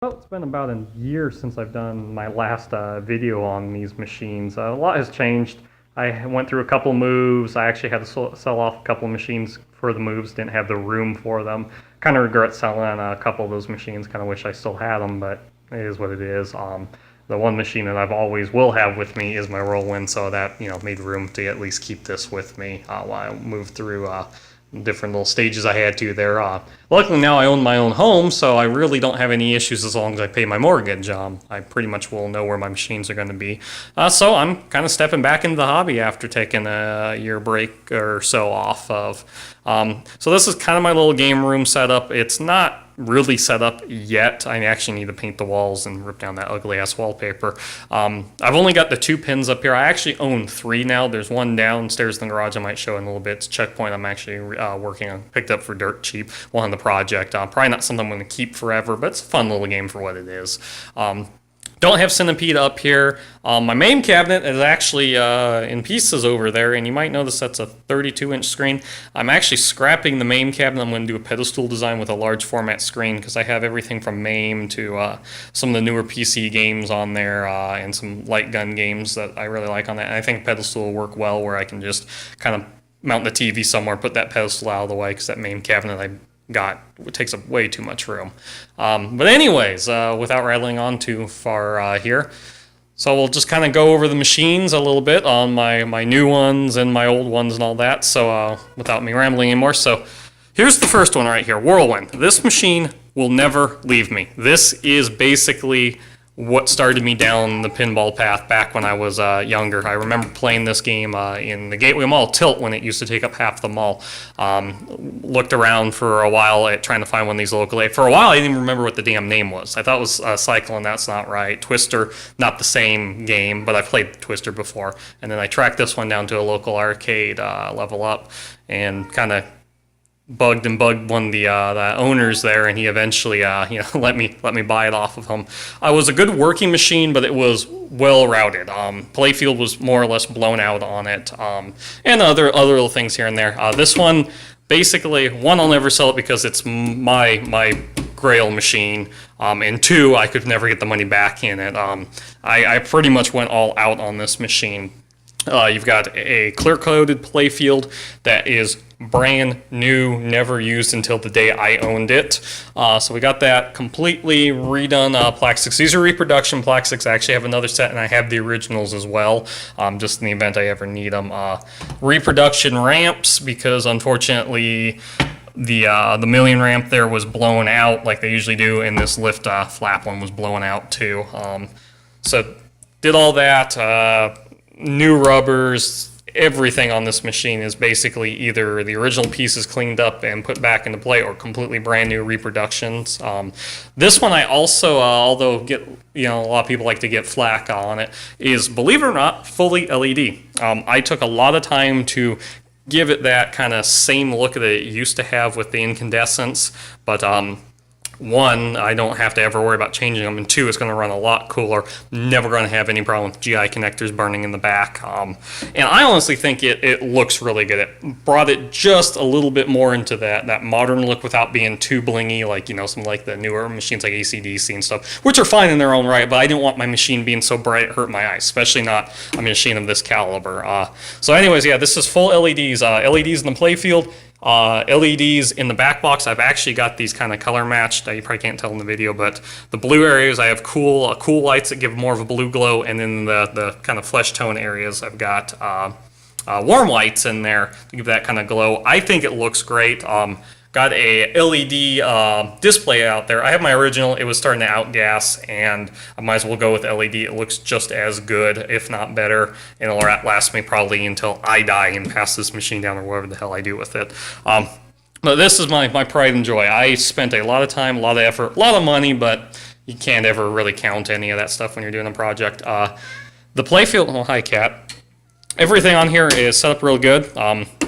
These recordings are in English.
Well, it's been about a year since I've done my last video on these machines. A lot has changed. I went through a couple moves. I actually had to sell off a couple of machines for the moves, didn't have the room for them. Kind of regret selling a couple of those machines, kind of wish I still had them, but it is what it is. The one machine that I've always will have with me is my Whirlwind, so that made room to at least keep this with me while I move through different little stages I had to there. Luckily now I own my own home, so I really don't have any issues as long as I pay my mortgage. I pretty much will know where my machines are going to be. So I'm kind of stepping back into the hobby after taking a year break or so off of. So this is kind of my little game room setup. It's not really set up yet. I actually need to paint the walls and rip down that ugly ass wallpaper. I've only got the 2 pins up here. I actually own 3 now. There's one downstairs in the garage I might show in a little bit. It's a checkpoint I'm actually working on. Picked up for dirt cheap while on the project. Probably not something I'm going to keep forever, but it's a fun little game for what it is. Don't have Centipede up here. My main cabinet is actually in pieces over there, and you might notice that's a 32-inch screen. I'm actually scrapping the MAME cabinet. I'm going to do a pedestal design with a large format screen because I have everything from MAME to some of the newer PC games on there and some light gun games that I really like on that. And I think pedestal will work well where I can just kind of mount the TV somewhere, put that pedestal out of the way because that MAME cabinet it takes up way too much room. But anyways, without rattling on too far here, so we'll just kind of go over the machines a little bit on my new ones and my old ones and all that, so without me rambling anymore. So here's the first one right here, Whirlwind. This machine will never leave me. This is basically what started me down the pinball path back when I was younger. I remember playing this game in the Gateway Mall Tilt when it used to take up half the mall. Looked around for a while at trying to find one of these locally. For a while, I didn't even remember what the damn name was. I thought it was Cycle, and that's not right. Twister, not the same game, but I played Twister before. And then I tracked this one down to a local arcade, Level Up, and kind of bugged one of the owners there, and he eventually let me buy it off of him. It was a good working machine, but it was well routed. Playfield was more or less blown out on it, and other little things here and there. This one, basically, one, I'll never sell it because it's my grail machine, and 2, I could never get the money back in it. I pretty much went all out on this machine. You've got a clear-coated playfield that is brand new, never used until the day I owned it. So we got that completely redone plastics. These are reproduction plastics. I actually have another set, and I have the originals as well, just in the event I ever need them. Reproduction ramps, because unfortunately the million ramp there was blown out like they usually do, and this lift flap one was blown out too. So did all that. New rubbers, everything on this machine is basically either the original pieces cleaned up and put back into play or completely brand new reproductions. This one I also, although a lot of people like to get flack on it, is, believe it or not, fully LED. I took a lot of time to give it that kind of same look that it used to have with the incandescents, but 1, I don't have to ever worry about changing them, and 2, it's going to run a lot cooler. Never going to have any problem with GI connectors burning in the back. And I honestly think it looks really good. It brought it just a little bit more into that modern look without being too blingy, like some like the newer machines like AC/DC and stuff, which are fine in their own right. But I didn't want my machine being so bright it hurt my eyes, especially not a machine of this caliber. So, anyways, yeah, this is full LEDs. LEDs in the playfield. LEDs in the back box. I've actually got these kind of color matched. You probably can't tell in the video, but the blue areas I have cool lights that give more of a blue glow, and then the kind of flesh tone areas I've got warm lights in there to give that kind of glow. I think it looks great. Got a LED display out there. I have my original. It was starting to outgas, and I might as well go with LED. It looks just as good, if not better, and it'll last me probably until I die and pass this machine down or whatever the hell I do with it. But this is my pride and joy. I spent a lot of time, a lot of effort, a lot of money, but you can't ever really count any of that stuff when you're doing a project. The playfield, oh, hi, cat. Everything on here is set up real good.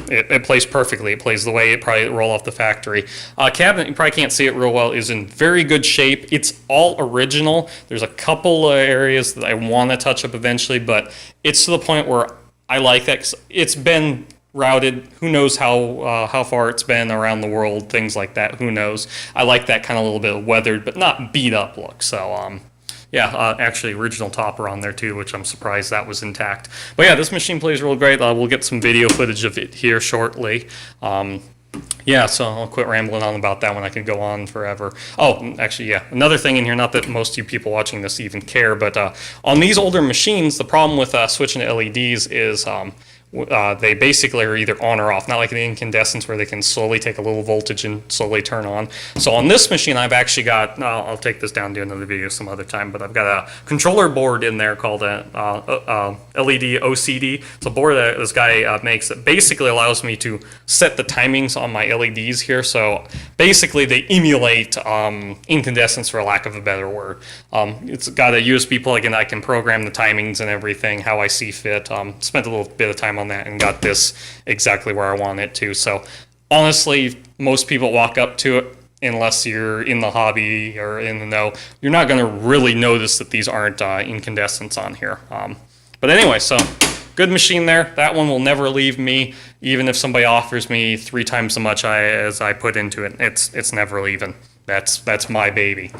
It plays perfectly. It plays the way it probably roll off the factory. Cabinet, you probably can't see it real well, is in very good shape. It's all original. There's a couple of areas that I want to touch up eventually, but it's to the point where I like that 'cause it's been routed. Who knows how far it's been around the world, things like that. Who knows? I like that kind of little bit of weathered, but not beat up look. So yeah, actually original topper on there too, which I'm surprised that was intact. But yeah, this machine plays real great. We'll get some video footage of it here shortly. Yeah, so I'll quit rambling on about that one. I could go on forever. Oh, actually, yeah, another thing in here, not that most of you people watching this even care, but on these older machines, the problem with switching to LEDs is they basically are either on or off, not like the incandescents where they can slowly take a little voltage and slowly turn on. So on this machine, I've actually got, I'll take this down and do another video some other time, but I've got a controller board in there called a LED OCD. It's a board that this guy makes that basically allows me to set the timings on my LEDs here. So basically they emulate incandescents, for lack of a better word. It's got a USB plug in. I can program the timings and everything how I see fit. Spent a little bit of time on that and got this exactly where I want it to. So honestly, most people walk up to it, unless you're in the hobby or in the know, you're not going to really notice that these aren't incandescents on here. But anyway, so good machine there. That one will never leave me, even if somebody offers me 3 times as much as I put into it. It's never leaving. That's my baby.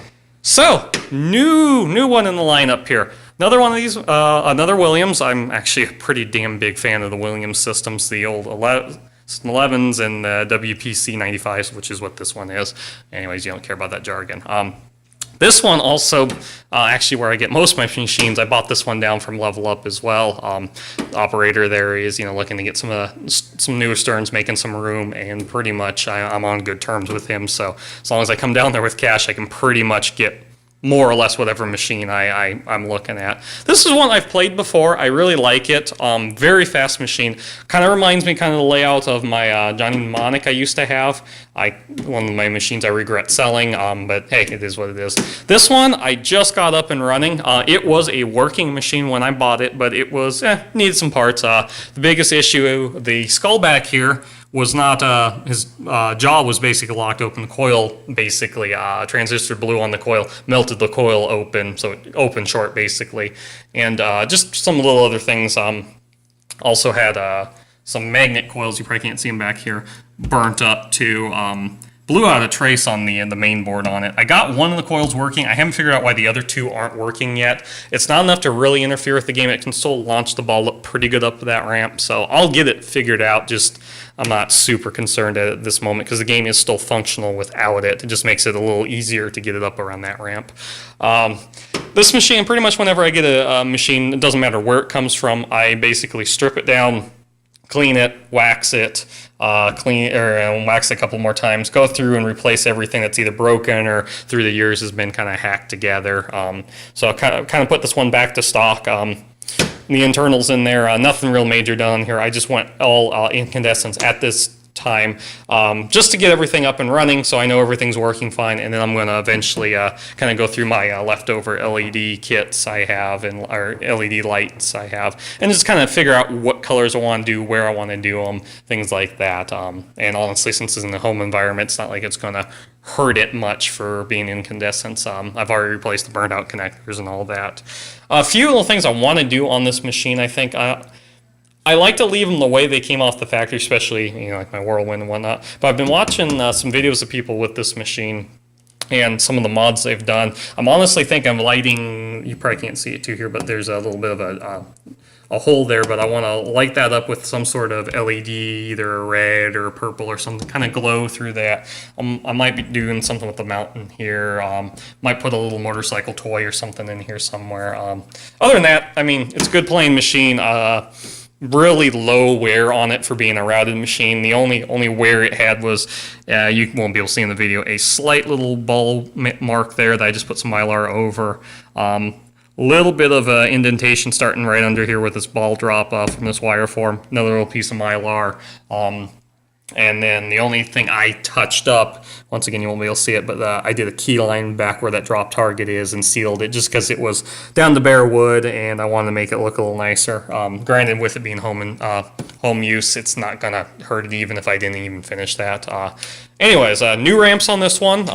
So new one in the lineup here. Another one of these, another Williams. I'm actually a pretty damn big fan of the Williams systems, the old 11s and the WPC 95s, which is what this one is. Anyways, you don't care about that jargon. This one also, actually where I get most of my machines, I bought this one down from Level Up as well. The operator there is, looking to get some newer Sterns, making some room, and pretty much I'm on good terms with him. So as long as I come down there with cash, I can pretty much get more or less whatever machine I'm looking at. This is one I've played before. I really like it. Very fast machine. Kind of reminds me kind of the layout of my Johnny Mnemonic I used to have. One of my machines I regret selling, but hey, it is what it is. This one I just got up and running. It was a working machine when I bought it, but it was needed some parts. The biggest issue, the skull back here was not, his jaw was basically locked open. The coil basically, transistor blew on the coil, melted the coil open, so it opened short basically. And just some little other things. Also had some magnet coils, you probably can't see them back here, burnt up too. Blew out a trace on the main board on it. I got one of the coils working. I haven't figured out why the other 2 aren't working yet. It's not enough to really interfere with the game. It can still launch the ball up pretty good up that ramp, so I'll get it figured out. Just I'm not super concerned at this moment because the game is still functional without it. It just makes it a little easier to get it up around that ramp. This machine, pretty much whenever I get a machine, it doesn't matter where it comes from, I basically strip it down, clean it, wax it, wax it a couple more times, go through and replace everything that's either broken or through the years has been kind of hacked together. So I kind of put this one back to stock. The internals in there, nothing real major done here. I just went all incandescents at this time just to get everything up and running so I know everything's working fine, and then I'm going to eventually kind of go through my leftover LED kits I have or LED lights I have and just kind of figure out what colors I want to do, where I want to do them, things like that. And honestly, since it's in the home environment, it's not like it's going to hurt it much for being incandescents. I've already replaced the burned out connectors and all that. A few little things I want to do on this machine, I think. I like to leave them the way they came off the factory, especially like my Whirlwind and whatnot. But I've been watching some videos of people with this machine and some of the mods they've done. I'm honestly thinking of lighting, you probably can't see it too here, but there's a little bit of a hole there, but I want to light that up with some sort of LED, either a red or a purple or something, kind of glow through that. I might be doing something with the mountain here. Might put a little motorcycle toy or something in here somewhere. Other than that, I mean, it's a good playing machine. Really low wear on it for being a routed machine. The only wear it had was, you won't be able to see in the video, a slight little ball mark there that I just put some Mylar over. Little bit of indentation starting right under here with this ball drop from this wire form. Another little piece of Mylar. And then the only thing I touched up, once again you won't be able to see it, but I did a key line back where that drop target is and sealed it just because it was down to bare wood and I wanted to make it look a little nicer. Granted, with it being home use, it's not going to hurt it even if I didn't even finish that. Anyways, new ramps on this one.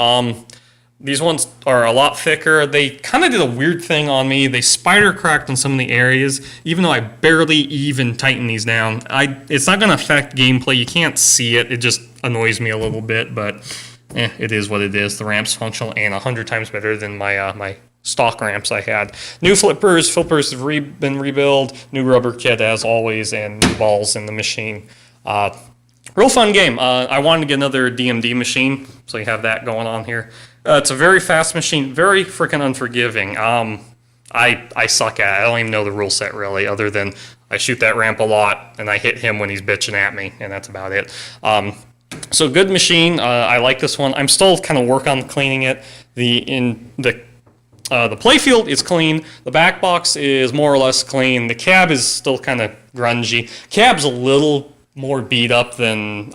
These ones are a lot thicker. They kind of did a weird thing on me. They spider cracked in some of the areas, even though I barely even tighten these down. It's not going to affect gameplay. You can't see it. It just annoys me a little bit, but it is what it is. The ramp's functional and 100 times better than my stock ramps I had. New flippers have been rebuilt. New rubber kit as always, and new balls in the machine. Real fun game. I wanted to get another DMD machine, so you have that going on here. It's a very fast machine, very freaking unforgiving. I suck at it. I don't even know the rule set really, other than I shoot that ramp a lot and I hit him when he's bitching at me, and that's about it. So good machine. I like this one. I'm still kind of working on cleaning it. The playfield is clean. The back box is more or less clean. The cab is still kind of grungy. Cab's a little more beat up than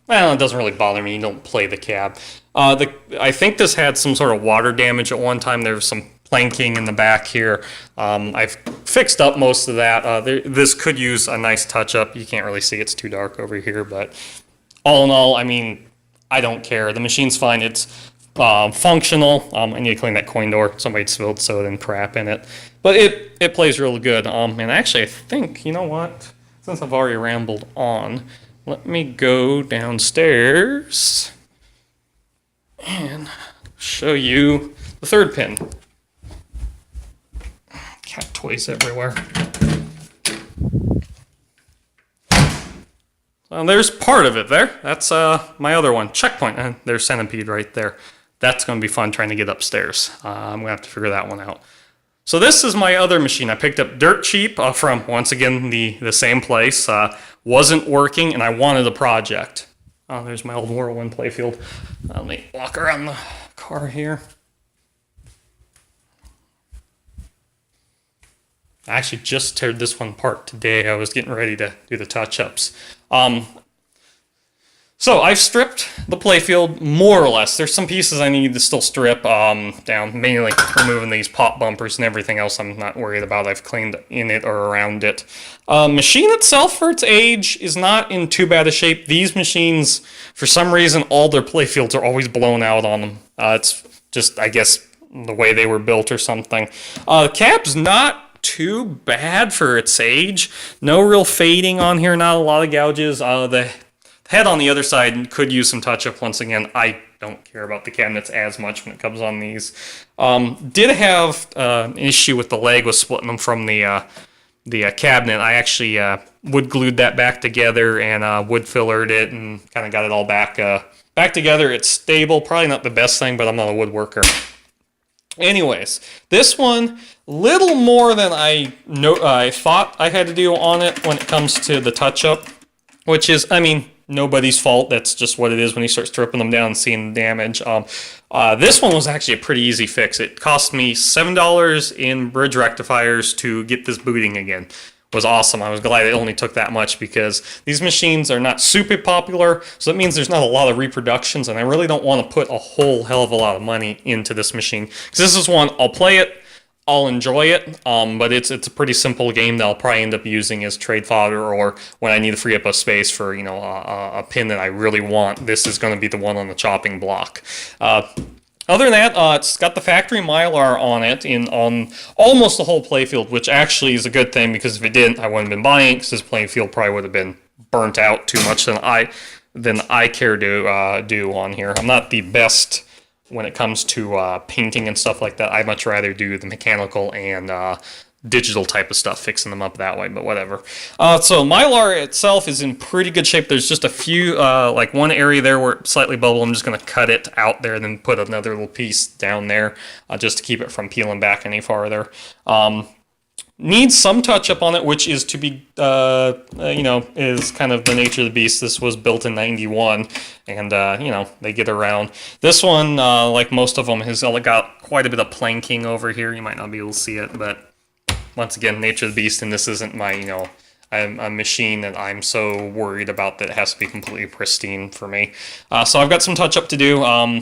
well, it doesn't really bother me. You don't play the cab. I think this had some sort of water damage at one time. There was some planking in the back here. I've fixed up most of that. This could use a nice touch-up. You can't really see. It's too dark over here. But all in all, I mean, I don't care. The machine's fine. It's functional. I need to clean that coin door. Somebody spilled soda and crap in it. But it plays real good. And actually, I think, you know what? Since I've already rambled on, let me go downstairs and show you the third pin. Cat toys everywhere. Well, there's part of it there. That's my other one, checkpoint. And there's Centipede right there. That's going to be fun trying to get upstairs. I'm going to have to figure that one out. So this is my other machine. I picked up dirt cheap from, once again, the same place. Wasn't working, and I wanted a project. Oh, there's my old Whirlwind playfield. Let me walk around the car here. I actually just teared this one apart today. I was getting ready to do the touch-ups. So I've stripped the playfield more or less. There's some pieces I need to still strip down, mainly removing these pop bumpers and everything else I'm not worried about. I've cleaned in it or around it. Machine itself, for its age, is not in too bad a shape. These machines, for some reason, all their playfields are always blown out on them. It's just, I guess, the way they were built or something. The cab's not too bad for its age. No real fading on here, not a lot of gouges. The head on the other side could use some touch-up. Once again, I don't care about the cabinets as much when it comes on these. Did have an issue with the leg, was splitting them from the cabinet. I actually wood glued that back together and wood fillered it and kind of got it all back together. It's stable. Probably not the best thing, but I'm not a woodworker. Anyways, this one, little more than I thought I had to do on it when it comes to the touch-up, which is, I mean, nobody's fault. That's just what it is when you start stripping them down and seeing the damage. This one was actually a pretty easy fix. It cost me $7 in bridge rectifiers to get this booting again. It was awesome. I was glad it only took that much because these machines are not super popular, so that means there's not a lot of reproductions, and I really don't want to put a whole hell of a lot of money into this machine. Because this is one, I'll play it, I'll enjoy it, but it's a pretty simple game that I'll probably end up using as trade fodder, or when I need to free up a space for, you know, a pin that I really want. This is going to be the one on the chopping block. Other than that, it's got the factory Mylar on it on almost the whole playfield, which actually is a good thing because if it didn't, I wouldn't have been buying it because this playfield probably would have been burnt out too much than I care to do on here. I'm not the best when it comes to painting and stuff like that. I'd much rather do the mechanical and digital type of stuff, fixing them up that way, but whatever. So Mylar itself is in pretty good shape. There's just a few, like one area there where it's slightly bubbled. I'm just going to cut it out there and then put another little piece down there just to keep it from peeling back any farther. Needs some touch up on it, which is to be, you know, is kind of the nature of the beast. This was built in '91, and you know, they get around. This one, like most of them, has got quite a bit of planking over here. You might not be able to see it, but once again, nature of the beast. And this isn't my, you know, a machine that I'm so worried about that it has to be completely pristine for me. So I've got some touch up to do.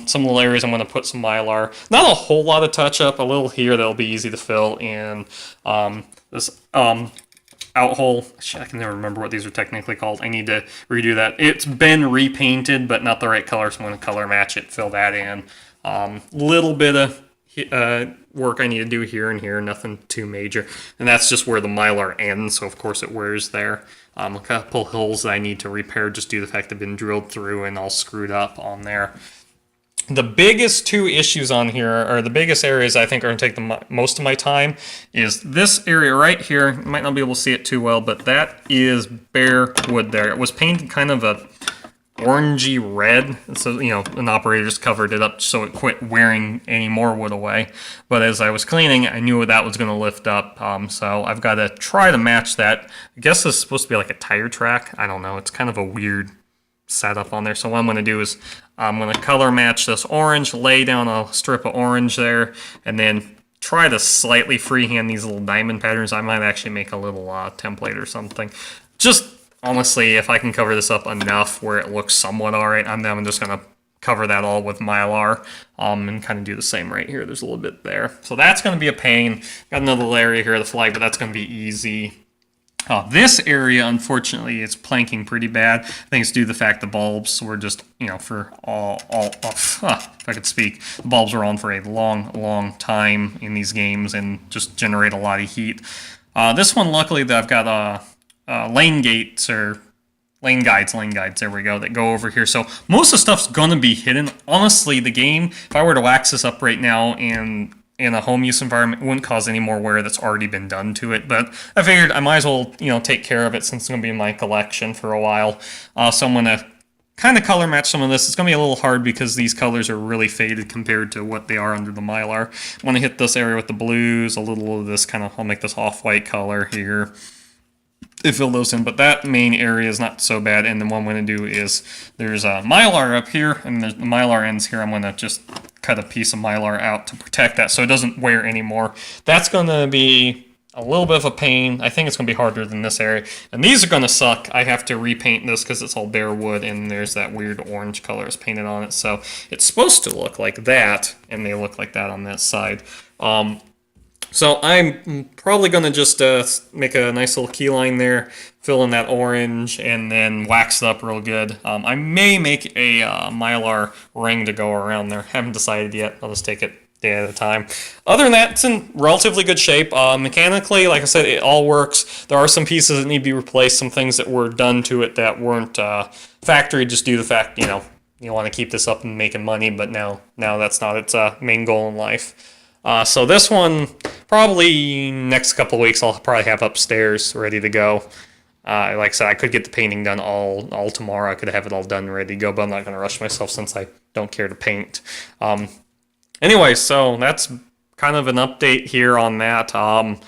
Some little areas I'm going to put some Mylar. Not a whole lot of touch up. A little here that'll be easy to fill in. This out hole. Shit, I can never remember what these are technically called. I need to redo that. It's been repainted, but not the right color, so I'm going to color match it, fill that in. Little bit of work I need to do here and here, nothing too major. And that's just where the Mylar ends, so of course it wears there. A couple holes that I need to repair just due to the fact they've been drilled through and all screwed up on there. The biggest two issues on here, or the biggest areas I think are going to take the most of my time, is this area right here. You might not be able to see it too well, but that is bare wood there. It was painted kind of a orangey red, so an operator just covered it up so it quit wearing any more wood away. But as I was cleaning, I knew that was going to lift up, so I've got to try to match that. I guess this is supposed to be like a tire track. I don't know. It's kind of a weird setup on there. So what I'm going to do is I'm going to color match this orange, lay down a strip of orange there, and then try to slightly freehand these little diamond patterns. I might actually make a little template or something. Just honestly, if I can cover this up enough where it looks somewhat alright, I'm just going to cover that all with Mylar and kind of do the same right here. There's a little bit there. So that's going to be a pain. Got another little area here of the flag, but that's going to be easy. This area, unfortunately, is planking pretty bad. Thanks to the fact the bulbs were just, for if I could speak, the bulbs were on for a long time in these games and just generate a lot of heat. This one, luckily, that I've got lane gates or lane guides, there we go, that go over here. So most of the stuff's going to be hidden. Honestly, the game, if I were to wax this up right now and in a home use environment, it wouldn't cause any more wear that's already been done to it. But I figured I might as well, take care of it since it's going to be in my collection for a while. So I'm going to kind of color match some of this. It's going to be a little hard because these colors are really faded compared to what they are under the Mylar. I want to hit this area with the blues, a little of this I'll make this off-white color here. To fill those in, but that main area is not so bad. And then what I'm going to do is there's a Mylar up here, and the Mylar ends here. I'm going to just cut a piece of Mylar out to protect that so it doesn't wear anymore. That's going to be a little bit of a pain. I think it's going to be harder than this area. And these are going to suck. I have to repaint this because it's all bare wood, and there's that weird orange color is painted on it. So it's supposed to look like that, and they look like that on that side. So I'm probably going to just make a nice little key line there, fill in that orange, and then wax it up real good. I may make a Mylar ring to go around there. Haven't decided yet. I'll just take it day at a time. Other than that, it's in relatively good shape. Mechanically, like I said, it all works. There are some pieces that need to be replaced, some things that were done to it that weren't factory just due to the fact, you want to keep this up and making money, but now that's not its main goal in life. So this one, probably next couple of weeks, I'll probably have upstairs ready to go. Like I said, I could get the painting done all tomorrow. I could have it all done ready to go, but I'm not going to rush myself since I don't care to paint. Anyway, so that's kind of an update here on that. And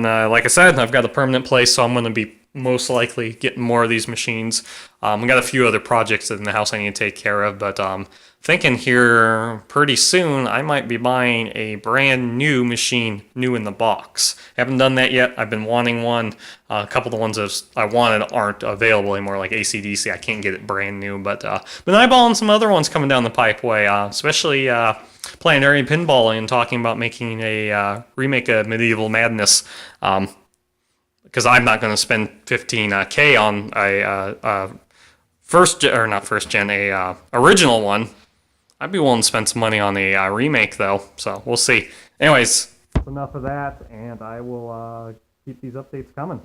like I said, I've got a permanent place, so I'm going to be most likely getting more of these machines. We got a few other projects in the house I need to take care of, but thinking here pretty soon I might be buying a brand new machine, new in the box. Haven't done that yet. I've been wanting one. A couple of the ones that I wanted aren't available anymore, like AC/DC. I can't get it brand new, but been eyeballing some other ones coming down the pipeway, especially Planetary Pinball and talking about making a remake of Medieval Madness. Because I'm not going to spend $15K on a original one. I'd be willing to spend some money on a remake, though, so we'll see. Anyways, that's enough of that, and I will keep these updates coming.